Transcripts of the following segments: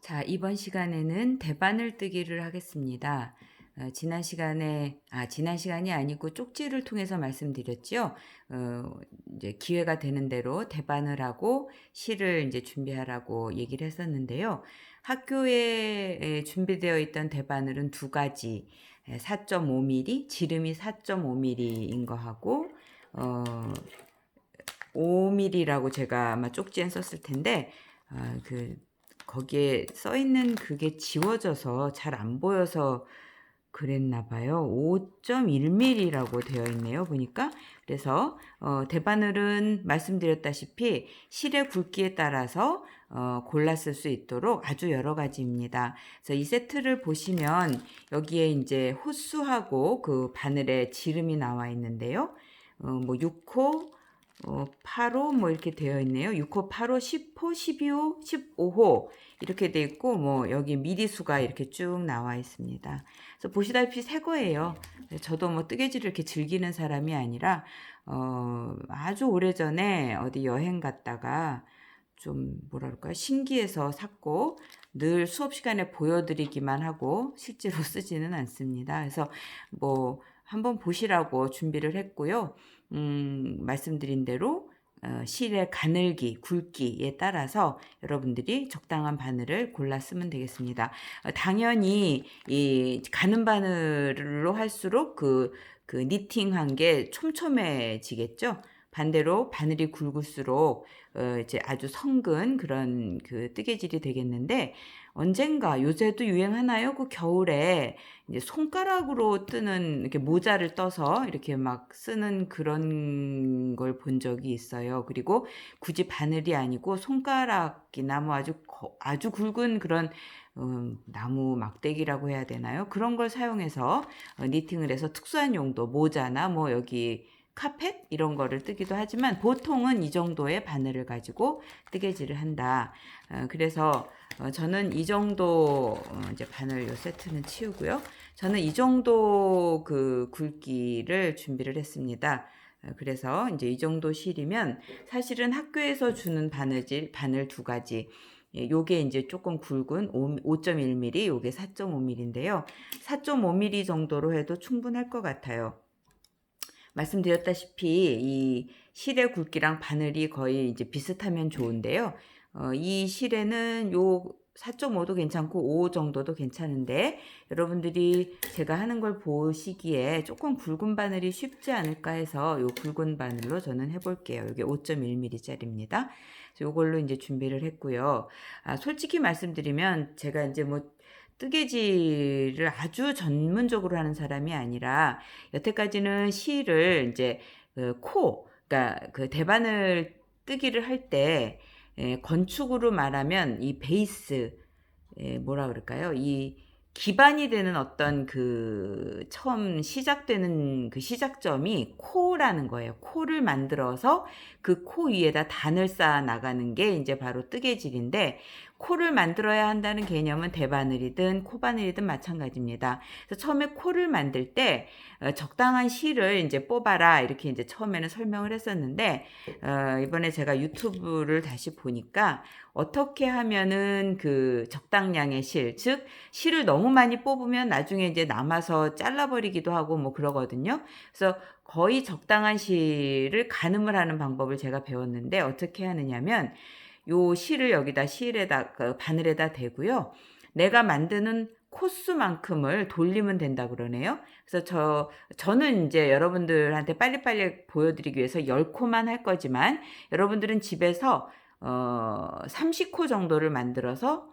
자, 이번 시간에는 대바늘 뜨기를 하겠습니다. 지난 시간이 아니고 쪽지를 통해서 말씀드렸죠. 이제 기회가 되는 대로 대바늘하고 실을 이제 준비하라고 얘기를 했었는데요. 학교에 준비되어 있던 대바늘은 두 가지, 4.5mm, 지름이 4.5mm인 거 하고, 어, 5mm라고 제가 아마 쪽지에 썼을 텐데, 거기에 써 있는 그게 지워져서 잘 안 보여서 그랬나 봐요. 5.1mm라고 되어 있네요. 보니까. 그래서 대바늘은 말씀드렸다시피 실의 굵기에 따라서 골라 쓸 수 있도록 아주 여러 가지입니다. 그래서 이 세트를 보시면 여기에 이제 호수하고 그 바늘에 지름이 나와 있는데요. 뭐 6호 8호 뭐 이렇게 되어 있네요. 6호, 8호, 10호, 12호, 15호 이렇게 되어 있고 뭐 여기 미리수가 이렇게 쭉 나와 있습니다. 그래서 보시다시피 새 거예요. 저도 뭐 뜨개질을 이렇게 즐기는 사람이 아니라 아주 오래전에 어디 여행 갔다가 좀 뭐라 그럴까요? 신기해서 샀고 늘 수업 시간에 보여드리기만 하고 실제로 쓰지는 않습니다. 그래서 뭐 한번 보시라고 준비를 했고요. 말씀드린 대로 실의 가늘기, 굵기에 따라서 여러분들이 적당한 바늘을 골라 쓰면 되겠습니다. 당연히 이 가는 바늘로 할수록 그 니팅한 게 촘촘해지겠죠. 반대로 바늘이 굵을수록 이제 아주 성근 그런 그 뜨개질이 되겠는데 언젠가 요새도 유행하나요? 그 겨울에 이제 손가락으로 뜨는 이렇게 모자를 떠서 이렇게 막 쓰는 그런 걸 본 적이 있어요. 그리고 굳이 바늘이 아니고 손가락이나 뭐 아주 굵은 그런 나무 막대기라고 해야 되나요? 그런 걸 사용해서 니팅을 해서 특수한 용도 모자나 뭐 여기 카펫 이런 거를 뜨기도 하지만 보통은 이 정도의 바늘을 가지고 뜨개질을 한다. 그래서 저는 이 정도 이제 바늘 요 세트는 치우고요. 저는 이 정도 그 굵기를 준비를 했습니다. 그래서 이제 이 정도 실이면 사실은 학교에서 주는 바늘 두 가지. 요게 이제 조금 굵은 5.1mm, 요게 4.5mm인데요. 4.5mm 정도로 해도 충분할 것 같아요. 말씀드렸다시피 이 실의 굵기랑 바늘이 거의 이제 비슷하면 좋은데요. 이 실에는 요 4.5도 괜찮고 5 정도도 괜찮은데 여러분들이 제가 하는 걸 보시기에 조금 굵은 바늘이 쉽지 않을까 해서 요 굵은 바늘로 저는 해볼게요. 이게 5.1mm 짜리입니다. 요걸로 이제 준비를 했고요. 솔직히 말씀드리면 제가 이제 뭐 뜨개질을 아주 전문적으로 하는 사람이 아니라 여태까지는 실을 이제 그러니까 그 대바늘 뜨기를 할 때 건축으로 말하면 이 베이스 뭐라 그럴까요? 이 기반이 되는 어떤 그 처음 시작되는 그 시작점이 코라는 거예요. 코를 만들어서 그 코 위에다 단을 쌓아 나가는 게 이제 바로 뜨개질인데 코를 만들어야 한다는 개념은 대바늘이든 코바늘이든 마찬가지입니다. 그래서 처음에 코를 만들 때 적당한 실을 이제 뽑아라 이렇게 이제 처음에는 설명을 했었는데 이번에 제가 유튜브를 다시 보니까 어떻게 하면은 그 적당량의 즉 실을 너무 많이 뽑으면 나중에 이제 남아서 잘라버리기도 하고 뭐 그러거든요. 그래서 거의 적당한 실을 가늠을 하는 방법을 제가 배웠는데 어떻게 하느냐면 요 실을 여기다 그 바늘에다 대고요. 내가 만드는 코수만큼을 돌리면 된다 그러네요. 그래서 저는 이제 여러분들한테 빨리빨리 보여드리기 위해서 10코만 할 거지만 여러분들은 집에서 30코 정도를 만들어서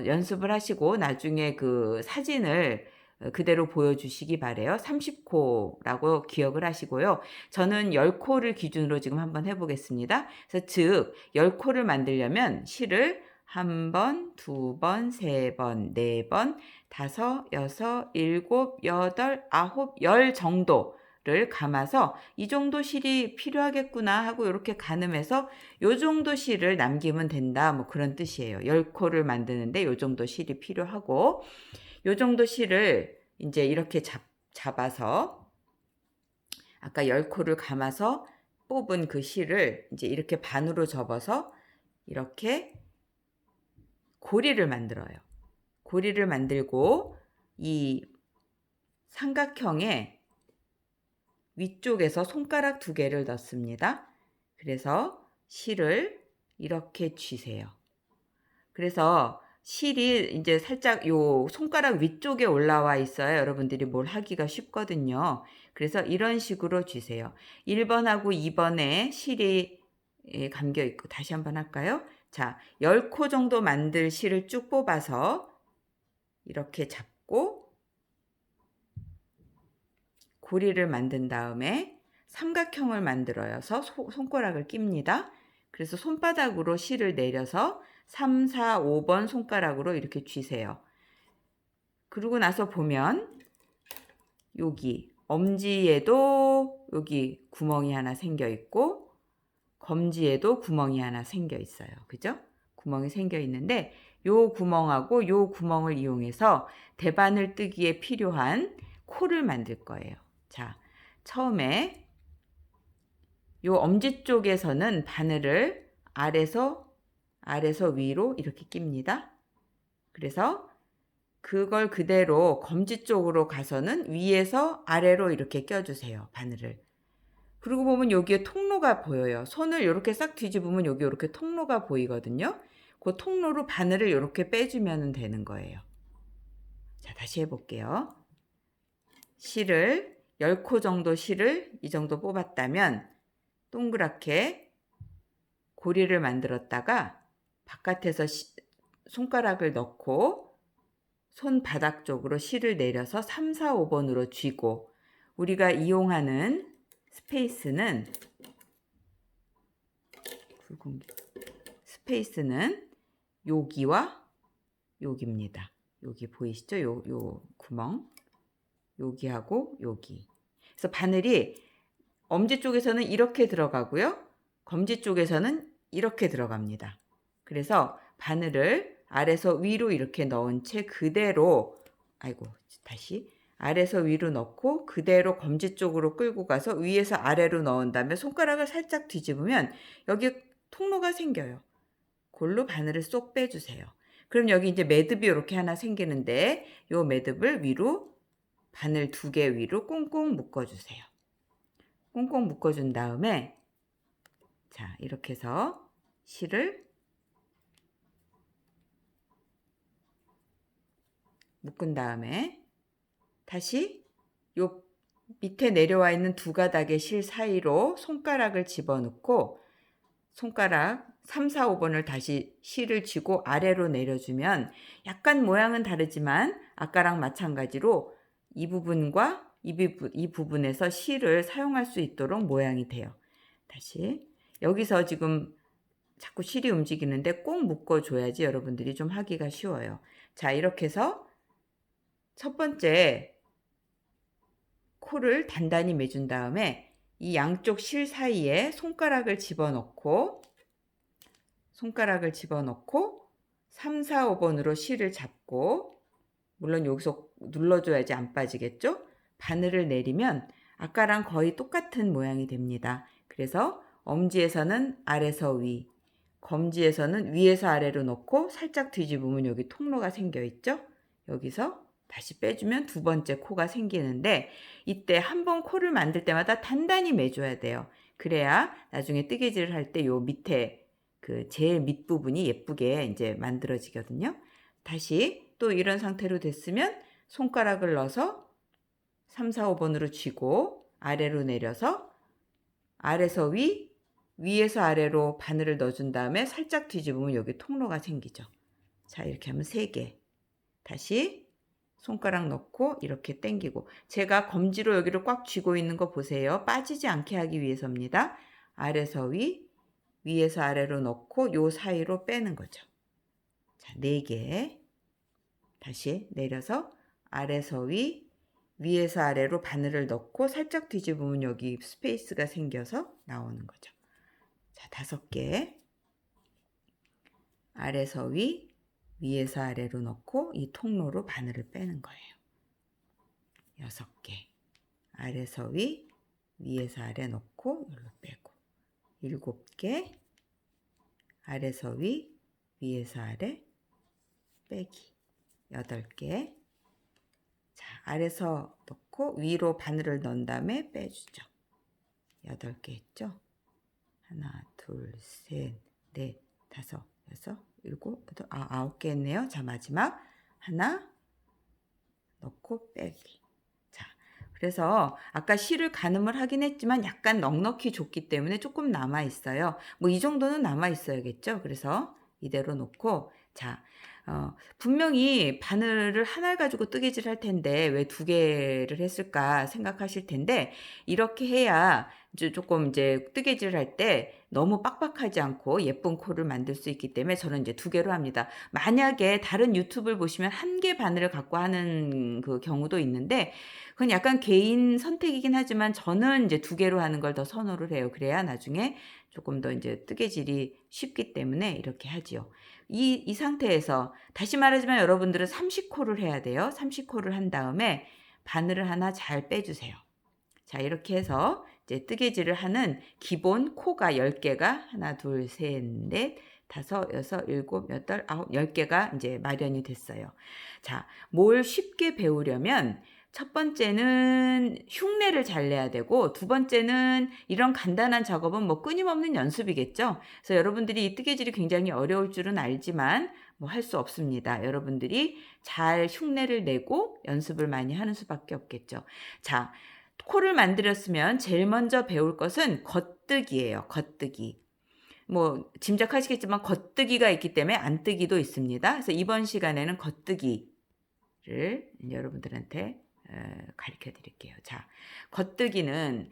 연습을 하시고 나중에 그 사진을 그대로 보여주시기 바래요. 30코라고 기억을 하시고요. 저는 10코를 기준으로 지금 한번 해보겠습니다. 그래서 즉 10코를 만들려면 실을 1번, 2번, 3번, 4번, 5, 6, 7, 8, 9, 10 정도를 감아서 이 정도 실이 필요하겠구나 하고 이렇게 가늠해서 요 정도 실을 남기면 된다 뭐 그런 뜻이에요. 10코를 만드는데 요 정도 실이 필요하고 요 정도 실을 이제 이렇게 잡아서 아까 10코를 감아서 뽑은 그 실을 이제 이렇게 반으로 접어서 이렇게 고리를 만들어요. 고리를 만들고 이 삼각형의 위쪽에서 손가락 2개를 넣습니다. 그래서 실을 이렇게 쥐세요. 그래서 실이 이제 살짝 요 손가락 위쪽에 올라와 있어야 여러분들이 뭘 하기가 쉽거든요. 그래서 이런 식으로 쥐세요. 1번하고 2번에 실이 감겨 있고, 다시 한번 할까요? 자, 10코 정도 만들 실을 쭉 뽑아서 이렇게 잡고 고리를 만든 다음에 삼각형을 만들어서 손가락을 낍니다. 그래서 손바닥으로 실을 내려서 3, 4, 5번 손가락으로 이렇게 쥐세요. 그러고 나서 보면 여기 엄지에도 여기 구멍이 하나 생겨 있고 검지에도 구멍이 하나 생겨 있어요. 그죠? 구멍이 생겨 있는데 요 구멍하고 요 구멍을 이용해서 대바늘 뜨기에 필요한 코를 만들 거예요. 자, 처음에 요 엄지 쪽에서는 바늘을 아래서 위로 이렇게 낍니다. 그래서 그걸 그대로 검지 쪽으로 가서는 위에서 아래로 이렇게 껴주세요. 바늘을. 그리고 보면 여기에 통로가 보여요. 손을 이렇게 싹 뒤집으면 여기 이렇게 통로가 보이거든요. 그 통로로 바늘을 이렇게 빼주면 되는 거예요. 자, 다시 해볼게요. 실을 10코 정도 실을 이 정도 뽑았다면 동그랗게 고리를 만들었다가 바깥에서 손가락을 넣고 손바닥 쪽으로 실을 내려서 3, 4, 5번으로 쥐고, 우리가 이용하는 스페이스는 여기와 여기입니다. 여기 보이시죠? 요 구멍. 여기하고 여기. 그래서 바늘이 엄지 쪽에서는 이렇게 들어가고요. 검지 쪽에서는 이렇게 들어갑니다. 그래서 바늘을 아래서 위로 이렇게 넣은 채 그대로, 다시 아래서 위로 넣고 그대로 검지 쪽으로 끌고 가서 위에서 아래로 넣은 다음에 손가락을 살짝 뒤집으면 여기 통로가 생겨요. 그걸로 바늘을 쏙 빼주세요. 그럼 여기 이제 매듭이 이렇게 하나 생기는데 요 매듭을 위로 바늘 2개 위로 꽁꽁 묶어주세요. 꽁꽁 묶어준 다음에 자, 이렇게 해서 실을 묶은 다음에 다시 요 밑에 내려와 있는 2가닥의 실 사이로 손가락을 집어넣고 손가락 3, 4, 5번을 다시 실을 쥐고 아래로 내려주면 약간 모양은 다르지만 아까랑 마찬가지로 이 부분과 이 부분에서 실을 사용할 수 있도록 모양이 돼요. 다시 여기서 지금 자꾸 실이 움직이는데 꼭 묶어줘야지 여러분들이 좀 하기가 쉬워요. 자, 이렇게 해서 첫 번째 코를 단단히 매준 다음에 이 양쪽 실 사이에 손가락을 집어넣고 3, 4, 5번으로 실을 잡고, 물론 여기서 눌러줘야지 안 빠지겠죠? 바늘을 내리면 아까랑 거의 똑같은 모양이 됩니다. 그래서 엄지에서는 아래서 위, 검지에서는 위에서 아래로 넣고 살짝 뒤집으면 여기 통로가 생겨 있죠? 여기서 다시 빼주면 2번째 코가 생기는데, 이때 한 번 코를 만들 때마다 단단히 매줘야 돼요. 그래야 나중에 뜨개질을 할 때 요 밑에 그 제일 밑부분이 예쁘게 이제 만들어지거든요. 다시 또 이런 상태로 됐으면 손가락을 넣어서 3, 4, 5번으로 쥐고 아래로 내려서 아래서 위, 위에서 아래로 바늘을 넣어준 다음에 살짝 뒤집으면 여기 통로가 생기죠. 자, 이렇게 하면 3개. 다시 손가락 넣고 이렇게 당기고, 제가 검지로 여기를 꽉 쥐고 있는 거 보세요. 빠지지 않게 하기 위해서입니다. 아래서 위, 위에서 아래로 넣고 요 사이로 빼는 거죠. 자, 4개. 다시 내려서 아래서 위, 위에서 아래로 바늘을 넣고 살짝 뒤집으면 여기 스페이스가 생겨서 나오는 거죠. 자, 5개. 아래서 위, 위에서 아래로 넣고 이 통로로 바늘을 빼는 거예요. 6개. 아래서 위, 위에서 아래 넣고 여기로 빼고. 7개. 아래서 위, 위에서 아래 빼기 8개. 자, 아래서 넣고 위로 바늘을 넣은 다음에 빼주죠. 8개 했죠? 하나, 둘, 셋, 넷, 다섯, 여섯, 일곱, 여덟, 9개 했네요. 자, 마지막 하나 넣고 빼기. 자, 그래서 아까 실을 가늠을 하긴 했지만 약간 넉넉히 줬기 때문에 조금 남아 있어요. 뭐 이 정도는 남아 있어야겠죠. 그래서 이대로 놓고, 자, 분명히 바늘을 하나를 가지고 뜨개질 할 텐데 왜 2개를 했을까 생각하실 텐데, 이렇게 해야 이제 조금 이제 뜨개질을 할 때 너무 빡빡하지 않고 예쁜 코를 만들 수 있기 때문에 저는 이제 2개로 합니다. 만약에 다른 유튜브를 보시면 1개 바늘을 갖고 하는 그 경우도 있는데, 그건 약간 개인 선택이긴 하지만 저는 이제 2개로 하는 걸 더 선호를 해요. 그래야 나중에 조금 더 이제 뜨개질이 쉽기 때문에 이렇게 하지요. 이 상태에서 다시 말하지만 여러분들은 30코를 해야 돼요. 30코를 한 다음에 바늘을 하나 잘 빼주세요. 자, 이렇게 해서 이제 뜨개질을 하는 기본 코가 10개가 하나, 둘, 셋, 넷, 다섯, 여섯, 일곱, 여덟, 아홉, 10개가 이제 마련이 됐어요. 자, 뭘 쉽게 배우려면 첫 번째는 흉내를 잘 내야 되고, 두 번째는 이런 간단한 작업은 뭐 끊임없는 연습이겠죠. 그래서 여러분들이 이 뜨개질이 굉장히 어려울 줄은 알지만 뭐 할 수 없습니다. 여러분들이 잘 흉내를 내고 연습을 많이 하는 수밖에 없겠죠. 자, 코를 만들었으면 제일 먼저 배울 것은 겉뜨기예요. 겉뜨기. 뭐 짐작하시겠지만 겉뜨기가 있기 때문에 안뜨기도 있습니다. 그래서 이번 시간에는 겉뜨기를 여러분들한테 가르쳐 드릴게요. 자, 겉뜨기는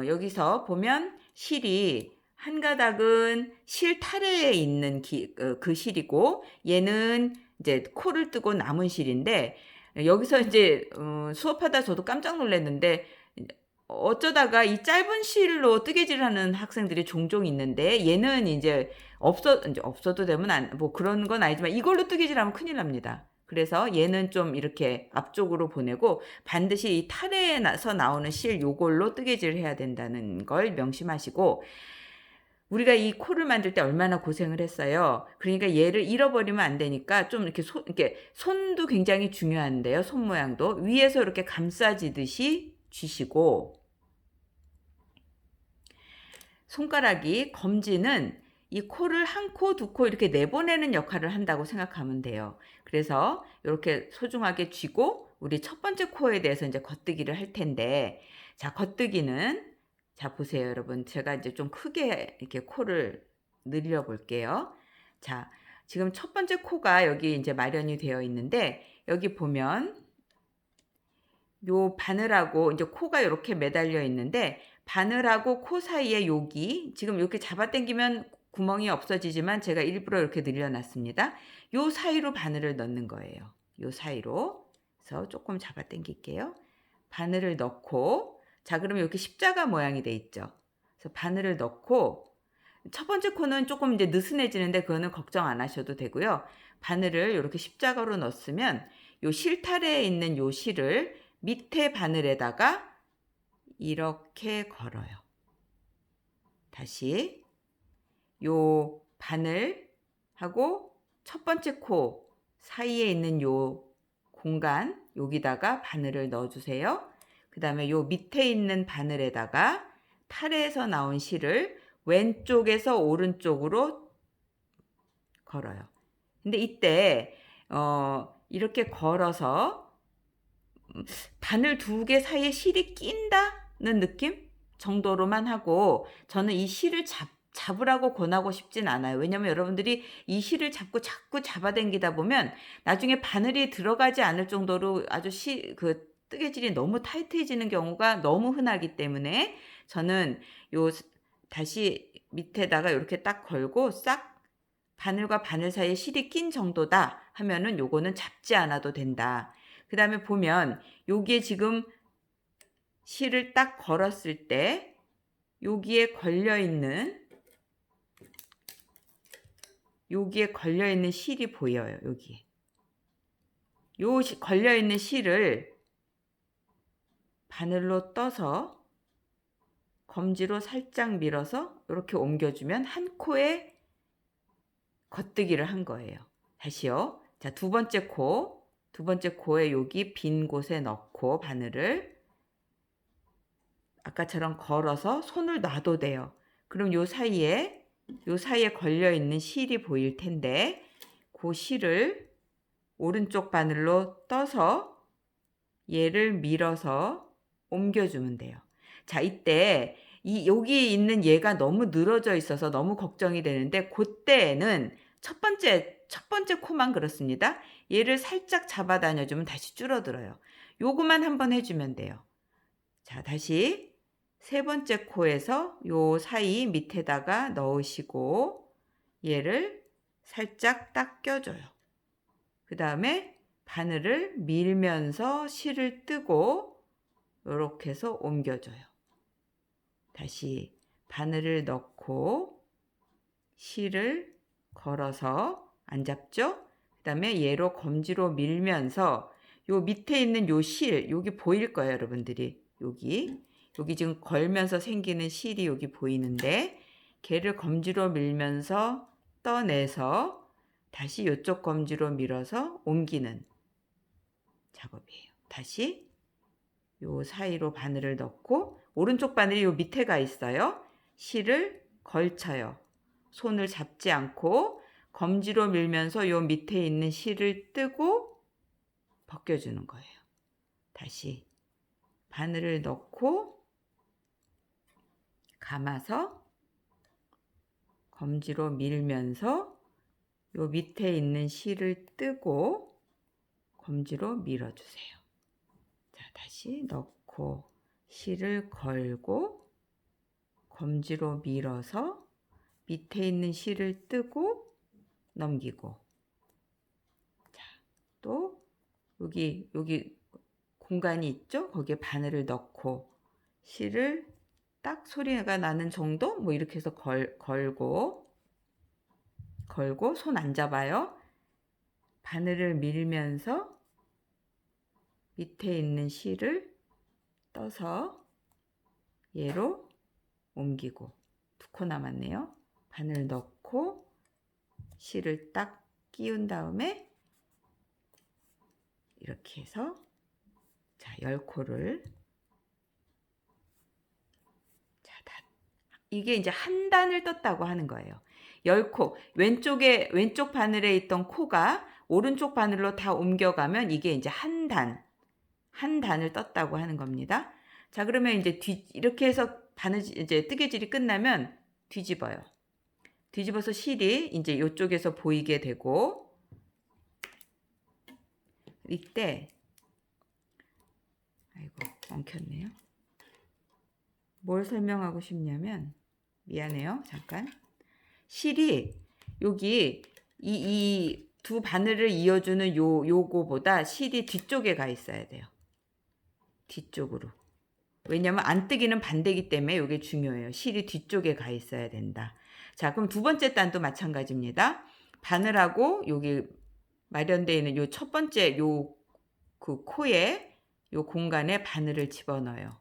여기서 보면 실이 한 가닥은 실 타래에 있는 그 실이고, 얘는 이제 코를 뜨고 남은 실인데, 여기서 이제 수업하다 저도 깜짝 놀랐는데, 어쩌다가 이 짧은 실로 뜨개질을 하는 학생들이 종종 있는데, 얘는 이제 없어도 되면 뭐 그런 건 아니지만 이걸로 뜨개질하면 큰일 납니다. 그래서 얘는 좀 이렇게 앞쪽으로 보내고 반드시 이 타래에서 나오는 실 요걸로 뜨개질을 해야 된다는 걸 명심하시고, 우리가 이 코를 만들 때 얼마나 고생을 했어요. 그러니까 얘를 잃어버리면 안 되니까 좀 이렇게 손도 굉장히 중요한데요. 손 모양도 위에서 이렇게 감싸지듯이 쥐시고, 손가락이 검지는 이 코를 한 코, 2코 이렇게 내보내는 역할을 한다고 생각하면 돼요. 그래서 이렇게 소중하게 쥐고 우리 첫 번째 코에 대해서 이제 겉뜨기를 할 텐데, 자, 겉뜨기는, 자, 보세요, 여러분. 제가 이제 좀 크게 이렇게 코를 늘려 볼게요. 자, 지금 첫 번째 코가 여기 이제 마련이 되어 있는데, 여기 보면 요 바늘하고 이제 코가 이렇게 매달려 있는데, 바늘하고 코 사이에 여기 지금 이렇게 잡아당기면 구멍이 없어지지만 제가 일부러 이렇게 늘려놨습니다. 요 사이로 바늘을 넣는 거예요. 요 사이로. 그래서 조금 잡아당길게요. 바늘을 넣고, 자, 그러면 이렇게 십자가 모양이 돼 있죠. 그래서 바늘을 넣고, 첫 번째 코는 조금 이제 느슨해지는데 그거는 걱정 안 하셔도 되고요. 바늘을 이렇게 십자가로 넣었으면 요 실타래에 있는 요 실을 밑에 바늘에다가 이렇게 걸어요. 다시 요 바늘하고 첫 번째 코 사이에 있는 요 공간, 여기다가 바늘을 넣어주세요. 그 다음에 요 밑에 있는 바늘에다가 타래에서 나온 실을 왼쪽에서 오른쪽으로 걸어요. 근데 이때 이렇게 걸어서 바늘 2개 사이에 실이 낀다는 느낌 정도로만 하고, 저는 이 실을 잡으라고 권하고 싶진 않아요. 왜냐면 여러분들이 이 실을 자꾸 잡아당기다 보면 나중에 바늘이 들어가지 않을 정도로 아주 그 뜨개질이 너무 타이트해지는 경우가 너무 흔하기 때문에, 저는 다시 밑에다가 이렇게 딱 걸고 싹 바늘과 바늘 사이에 실이 낀 정도다 하면은 요거는 잡지 않아도 된다. 그 다음에 보면 여기에 지금 실을 딱 걸었을 때 여기에 걸려있는 실이 보여요. 여기에 요 걸려있는 실을 바늘로 떠서 검지로 살짝 밀어서 이렇게 옮겨주면 한 코에 겉뜨기를 한 거예요. 다시요. 자, 두 번째 코에 여기 빈 곳에 넣고 바늘을 아까처럼 걸어서 손을 놔도 돼요. 그럼 요 사이에 걸려 있는 실이 보일 텐데 그 실을 오른쪽 바늘로 떠서 얘를 밀어서 옮겨주면 돼요. 자, 이때 여기 있는 얘가 너무 늘어져 있어서 너무 걱정이 되는데 그때는 첫 번째 코만 그렇습니다. 얘를 살짝 잡아 다녀주면 다시 줄어들어요. 요거만 한번 해주면 돼요. 자, 다시 세 번째 코에서 요 사이 밑에다가 넣으시고 얘를 살짝 딱 껴줘요. 그 다음에 바늘을 밀면서 실을 뜨고 이렇게 해서 옮겨줘요. 다시 바늘을 넣고 실을 걸어서 안 잡죠? 그 다음에 얘로 검지로 밀면서 요 밑에 있는 요 실, 여기 보일 거예요, 여러분들이. 여기 지금 걸면서 생기는 실이 여기 보이는데 걔를 검지로 밀면서 떠내서 다시 이쪽 검지로 밀어서 옮기는 작업이에요. 다시 요 사이로 바늘을 넣고 오른쪽 바늘이 요 밑에 가 있어요. 실을 걸쳐요. 손을 잡지 않고 검지로 밀면서 요 밑에 있는 실을 뜨고 벗겨주는 거예요. 다시 바늘을 넣고 감아서 검지로 밀면서 요 밑에 있는 실을 뜨고 검지로 밀어주세요. 자, 다시 넣고 실을 걸고 검지로 밀어서 밑에 있는 실을 뜨고 넘기고, 자, 또 여기 공간이 있죠? 거기에 바늘을 넣고 실을 딱 소리가 나는 정도 뭐 이렇게 해서 걸고 손 안 잡아요. 바늘을 밀면서 밑에 있는 실을 떠서 얘로 옮기고, 두 코 남았네요. 바늘 넣고 실을 딱 끼운 다음에 이렇게 해서 자, 10코를 자, 이게 이제 한 단을 떴다고 하는 거예요. 10코. 왼쪽 바늘에 있던 코가 오른쪽 바늘로 다 옮겨가면 이게 이제 한 단을 떴다고 하는 겁니다. 자, 그러면 이제 이렇게 해서 이제 뜨개질이 끝나면 뒤집어요. 뒤집어서 실이 이제 이쪽에서 보이게 되고, 이때 아이고 엉켰네요. 뭘 설명하고 싶냐면, 미안해요. 잠깐. 실이 여기 이 두 바늘을 이어주는 요거보다 실이 뒤쪽에 가 있어야 돼요. 뒤쪽으로. 왜냐면 안 뜨기는 반대기 때문에 이게 중요해요. 실이 뒤쪽에 가 있어야 된다. 자, 그럼 두 번째 단도 마찬가지입니다. 바늘하고 여기 마련되어 있는 요 첫 번째 그 코에 요 공간에 바늘을 집어넣어요.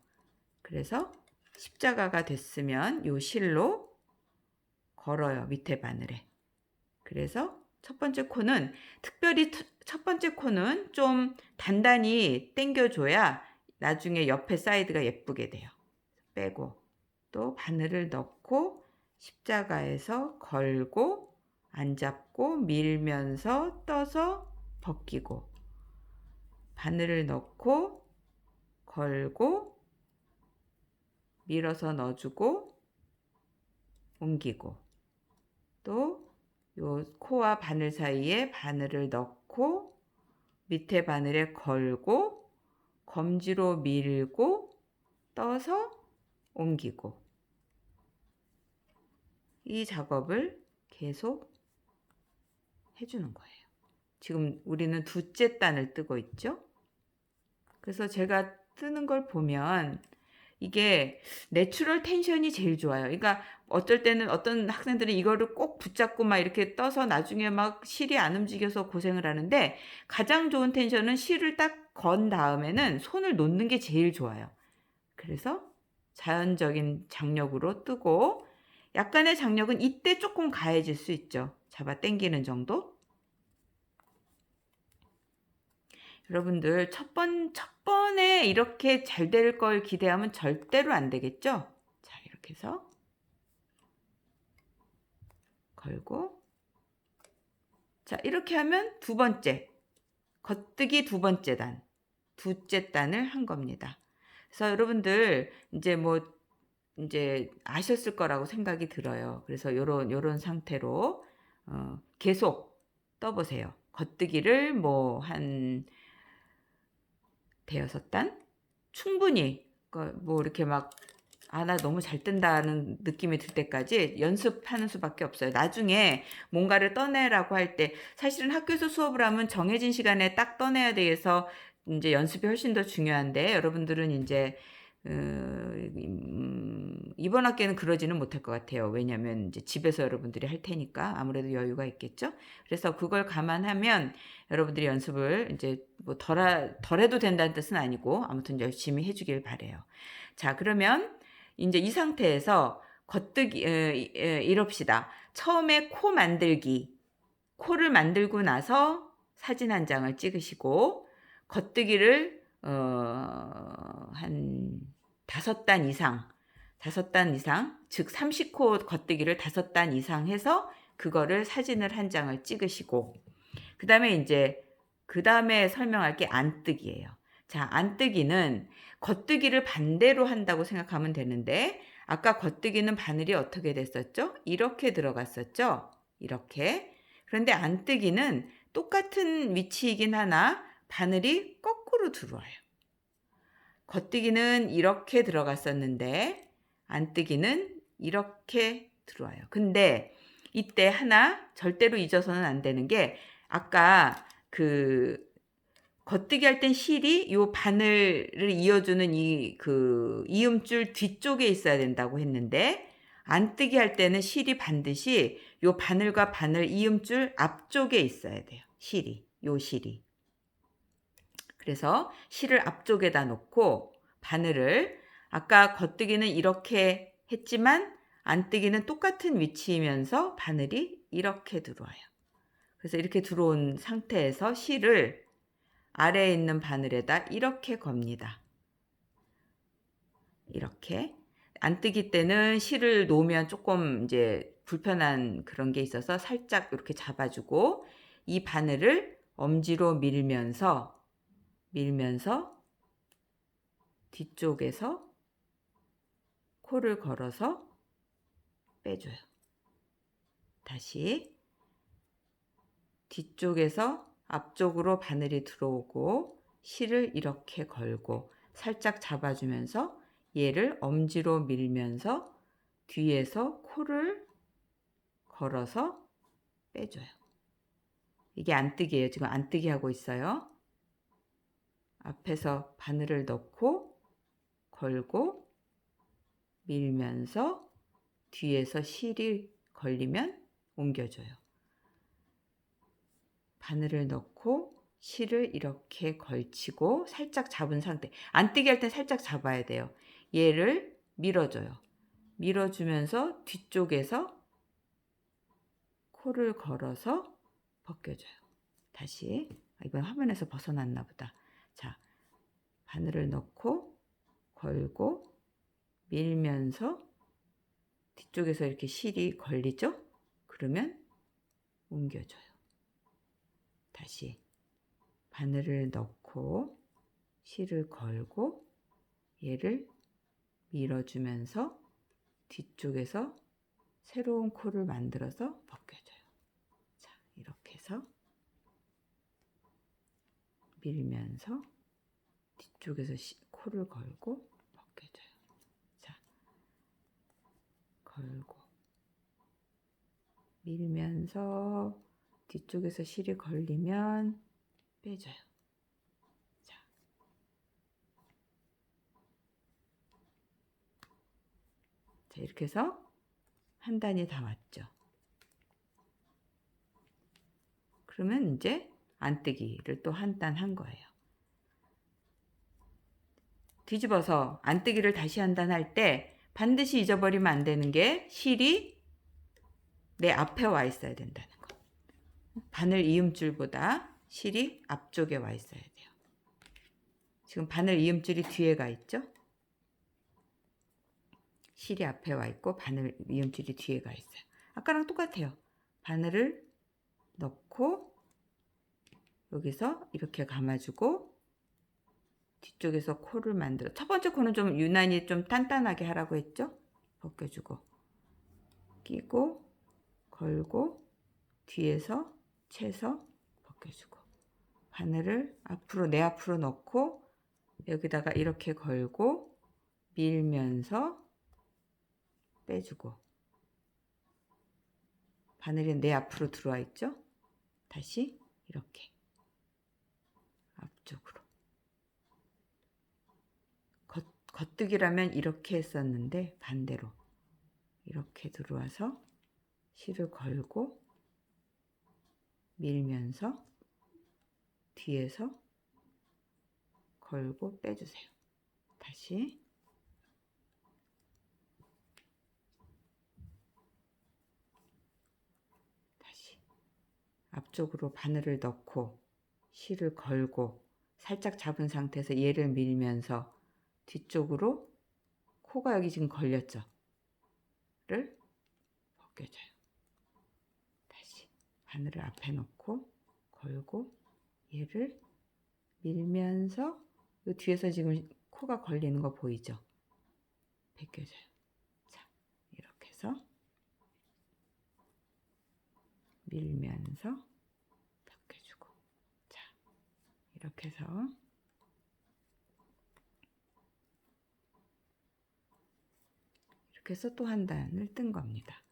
그래서 십자가가 됐으면 요 실로 걸어요. 밑에 바늘에. 그래서 첫 번째 코는 특별히 첫 번째 코는 좀 단단히 당겨줘야 나중에 옆에 사이드가 예쁘게 돼요. 빼고 또 바늘을 넣고 십자가에서 걸고 안 잡고 밀면서 떠서 벗기고, 바늘을 넣고 걸고 밀어서 넣어주고 옮기고, 또 요 코와 바늘 사이에 바늘을 넣고 밑에 바늘에 걸고 검지로 밀고 떠서 옮기고, 이 작업을 계속 해주는 거예요. 지금 우리는 두째 단을 뜨고 있죠. 그래서 제가 뜨는 걸 보면 이게 내추럴 텐션이 제일 좋아요. 그러니까 어떨 때는 어떤 학생들은 이거를 꼭 붙잡고 막 이렇게 떠서 나중에 막 실이 안 움직여서 고생을 하는데, 가장 좋은 텐션은 실을 딱 건 다음에는 손을 놓는 게 제일 좋아요. 그래서 자연적인 장력으로 뜨고, 약간의 장력은 이때 조금 가해질 수 있죠. 잡아 당기는 정도. 여러분들 첫 번에 이렇게 잘 될 걸 기대하면 절대로 안 되겠죠? 자, 이렇게 해서 걸고, 자, 이렇게 하면 두 번째, 겉뜨기 두 번째 단, 두째 단을 한 겁니다. 그래서 여러분들 이제 아셨을 거라고 생각이 들어요. 그래서 요런 상태로 계속 떠보세요. 겉뜨기를 뭐 한 대여섯 단 충분히 뭐 이렇게 막 나 너무 잘 뜬다는 느낌이 들 때까지 연습하는 수밖에 없어요. 나중에 뭔가를 떠내라고 할 때 사실은 학교에서 수업을 하면 정해진 시간에 딱 떠내야 돼서 이제 연습이 훨씬 더 중요한데 여러분들은 이제 이번 학기에는 그러지는 못할 것 같아요. 왜냐하면 이제 집에서 여러분들이 할 테니까 아무래도 여유가 있겠죠. 그래서 그걸 감안하면 여러분들이 연습을 이제 뭐 덜해도 된다는 뜻은 아니고 아무튼 열심히 해주길 바래요. 자, 그러면 이제 이 상태에서 겉뜨기 이럽시다. 처음에 코 만들기, 코를 만들고 나서 사진 한 장을 찍으시고 겉뜨기를 한 5단 이상, 즉 30코 겉뜨기를 5단 이상 해서 그거를 사진을 한 장을 찍으시고, 그 다음에 설명할 게 안뜨기예요. 자, 안뜨기는 겉뜨기를 반대로 한다고 생각하면 되는데, 아까 겉뜨기는 바늘이 어떻게 됐었죠? 이렇게 들어갔었죠? 이렇게. 그런데 안뜨기는 똑같은 위치이긴 하나 바늘이 거꾸로 들어와요. 겉뜨기는 이렇게 들어갔었는데 안뜨기는 이렇게 들어와요. 근데 이때 하나 절대로 잊어서는 안 되는 게 아까 겉뜨기 할 땐 실이 요 바늘을 이어주는 이음줄 뒤쪽에 있어야 된다고 했는데 안뜨기 할 때는 실이 반드시 요 바늘과 바늘 이음줄 앞쪽에 있어야 돼요. 요 실이. 그래서 실을 앞쪽에다 놓고 바늘을 아까 겉뜨기는 이렇게 했지만 안뜨기는 똑같은 위치이면서 바늘이 이렇게 들어와요. 그래서 이렇게 들어온 상태에서 실을 아래에 있는 바늘에다 이렇게 겁니다. 이렇게. 안뜨기 때는 실을 놓으면 조금 이제 불편한 그런 게 있어서 살짝 이렇게 잡아주고 이 바늘을 엄지로 밀면서 뒤쪽에서 코를 걸어서 빼줘요. 다시 뒤쪽에서 앞쪽으로 바늘이 들어오고 실을 이렇게 걸고 살짝 잡아주면서 얘를 엄지로 밀면서 뒤에서 코를 걸어서 빼줘요. 이게 안뜨기예요. 지금 안뜨기 하고 있어요. 앞에서 바늘을 넣고 걸고 밀면서 뒤에서 실이 걸리면 옮겨줘요. 바늘을 넣고 실을 이렇게 걸치고 살짝 잡은 상태. 안뜨기 할 때 살짝 잡아야 돼요. 얘를 밀어줘요. 밀어주면서 뒤쪽에서 코를 걸어서 벗겨줘요. 다시. 이번 화면에서 벗어났나 보다. 자, 바늘을 넣고 걸고 밀면서 뒤쪽에서 이렇게 실이 걸리죠? 그러면 옮겨줘요. 다시 바늘을 넣고 실을 걸고 얘를 밀어주면서 뒤쪽에서 새로운 코를 만들어서 벗겨줘요. 자, 이렇게 해서 밀면서 뒤쪽에서 코를 걸고 벗겨줘요. 자, 걸고 밀면서 뒤쪽에서 실이 걸리면 빼줘요. 자, 이렇게 해서 한 단이 다 왔죠. 그러면 이제 안뜨기를 또 한 단 한 거예요. 뒤집어서 안뜨기를 다시 한 단 할 때 반드시 잊어버리면 안 되는 게 실이 내 앞에 와 있어야 된다는 거. 바늘 이음줄보다 실이 앞쪽에 와 있어야 돼요. 지금 바늘 이음줄이 뒤에 가 있죠? 실이 앞에 와 있고 바늘 이음줄이 뒤에 가 있어요. 아까랑 똑같아요. 바늘을 넣고 여기서 이렇게 감아주고 뒤쪽에서 코를 만들어. 첫 번째 코는 좀 유난히 좀 단단하게 하라고 했죠? 벗겨주고 끼고 걸고 뒤에서 채서 벗겨주고 바늘을 앞으로 내 앞으로 넣고 여기다가 이렇게 걸고 밀면서 빼주고 바늘이 내 앞으로 들어와 있죠? 다시 이렇게 앞쪽으로 겉뜨기라면 이렇게 했었는데 반대로 이렇게 들어와서 실을 걸고 밀면서 뒤에서 걸고 빼주세요. 다시 앞쪽으로 바늘을 넣고 실을 걸고 살짝 잡은 상태에서 얘를 밀면서 뒤쪽으로 코가 여기 지금 걸렸죠? 를 벗겨줘요. 다시 바늘을 앞에 놓고 걸고 얘를 밀면서 이 뒤에서 지금 코가 걸리는 거 보이죠? 벗겨줘요. 자, 이렇게 해서 밀면서 벗겨주고 자, 이렇게 해서 또 한 단을 뜬 겁니다.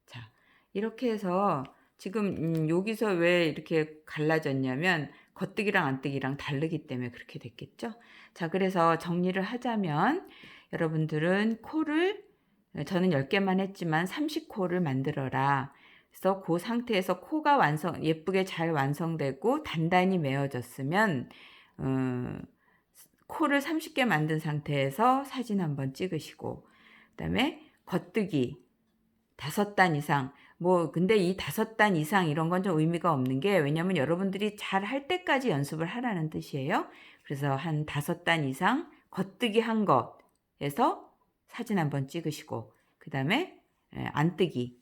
자, 이렇게 해서 지금 여기서 왜 이렇게 갈라졌냐면 겉뜨기랑 안뜨기랑 다르기 때문에 그렇게 됐겠죠. 자, 그래서 정리를 하자면 여러분들은 코를 저는 10개만 했지만 30코를 만들어라. 그래서 그 상태에서 코가 예쁘게 잘 완성되고 단단히 메어졌으면 코를 30개 만든 상태에서 사진 한번 찍으시고 그다음에 겉뜨기 5단 이상 근데 이 5단 이상 이런 건 좀 의미가 없는 게 왜냐면 여러분들이 잘 할 때까지 연습을 하라는 뜻이에요. 그래서 한 5단 이상 겉뜨기 한 것에서 사진 한번 찍으시고 그 다음에 안뜨기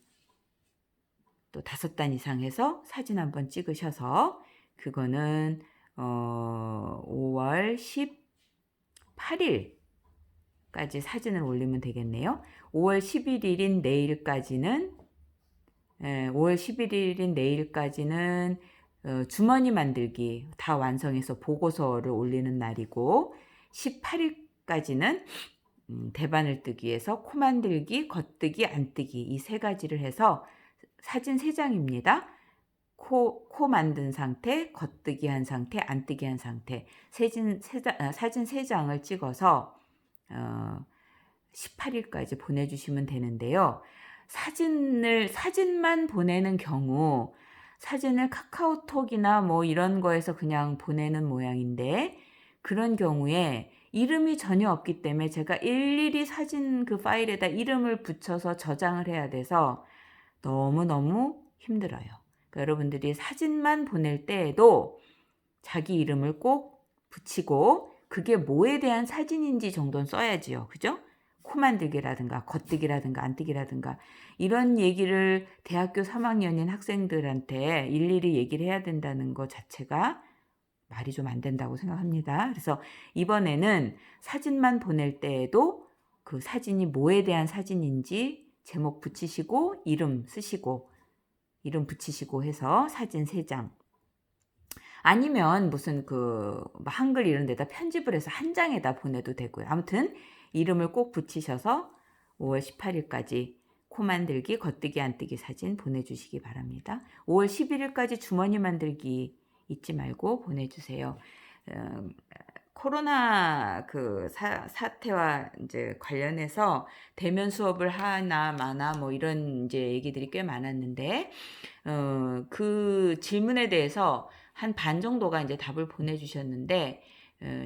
또 5단 이상 해서 사진 한번 찍으셔서 그거는 5월 18일 까지 사진을 올리면 되겠네요. 5월 11일인 내일까지는 5월 11일인 내일까지는 주머니 만들기 다 완성해서 보고서를 올리는 날이고 18일까지는 대바늘 뜨기에서 코 만들기, 겉뜨기, 안뜨기 이 3가지를 해서 사진 3장입니다. 코 만든 상태, 겉뜨기 한 상태, 안뜨기 한 상태 사진 3장을 찍어서 18일까지 보내주시면 되는데요. 사진만 보내는 경우 사진을 카카오톡이나 이런 거에서 그냥 보내는 모양인데 그런 경우에 이름이 전혀 없기 때문에 제가 일일이 사진 그 파일에다 이름을 붙여서 저장을 해야 돼서 너무너무 힘들어요. 그러니까 여러분들이 사진만 보낼 때에도 자기 이름을 꼭 붙이고 그게 뭐에 대한 사진인지 정도는 써야지요. 그죠? 코 만들기라든가 겉뜨기라든가 안뜨기라든가 이런 얘기를 대학교 3학년인 학생들한테 일일이 얘기를 해야 된다는 것 자체가 말이 좀 안 된다고 생각합니다. 그래서 이번에는 사진만 보낼 때에도 그 사진이 뭐에 대한 사진인지 제목 붙이시고 이름 쓰시고 이름 붙이시고 해서 사진 3장 아니면 무슨 한글 이런 데다 편집을 해서 한 장에다 보내도 되고요. 아무튼 이름을 꼭 붙이셔서 5월 18일까지 코 만들기, 겉뜨기, 안뜨기 사진 보내주시기 바랍니다. 5월 11일까지 주머니 만들기 잊지 말고 보내주세요. 코로나 사태와 이제 관련해서 대면 수업을 하나 마나 이런 이제 얘기들이 꽤 많았는데 그 질문에 대해서 한 반 정도가 이제 답을 보내주셨는데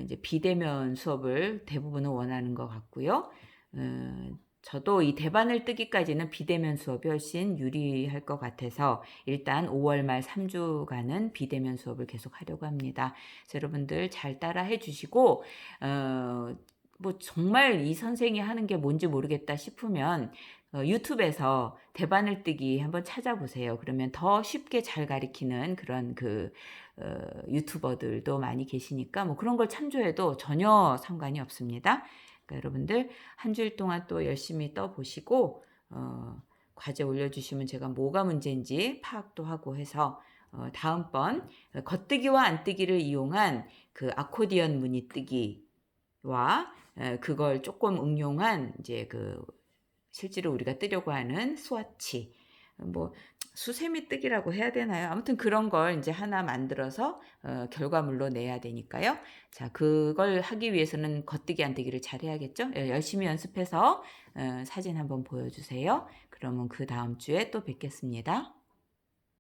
이제 비대면 수업을 대부분은 원하는 것 같고요. 저도 이 대바늘 뜨기까지는 비대면 수업이 훨씬 유리할 것 같아서 일단 5월 말 3주간은 비대면 수업을 계속 하려고 합니다. 그래서 여러분들 잘 따라해 주시고 뭐 정말 이 선생이 하는 게 뭔지 모르겠다 싶으면 유튜브에서 대바늘 뜨기 한번 찾아보세요. 그러면 더 쉽게 잘 가리키는 그런 유튜버들도 많이 계시니까 뭐 그런 걸 참조해도 전혀 상관이 없습니다. 그러니까 여러분들 한 주일 동안 또 열심히 떠보시고 과제 올려주시면 제가 뭐가 문제인지 파악도 하고 해서 다음번 겉뜨기와 안뜨기를 이용한 그 아코디언 무늬 뜨기와 그걸 조금 응용한 이제 실제로 우리가 뜨려고 하는 스와치, 뭐 수세미 뜨기라고 해야 되나요? 아무튼 그런 걸 이제 하나 만들어서 결과물로 내야 되니까요. 자, 그걸 하기 위해서는 겉뜨기 안뜨기를 잘 해야겠죠? 열심히 연습해서 사진 한번 보여주세요. 그러면 그 다음 주에 또 뵙겠습니다.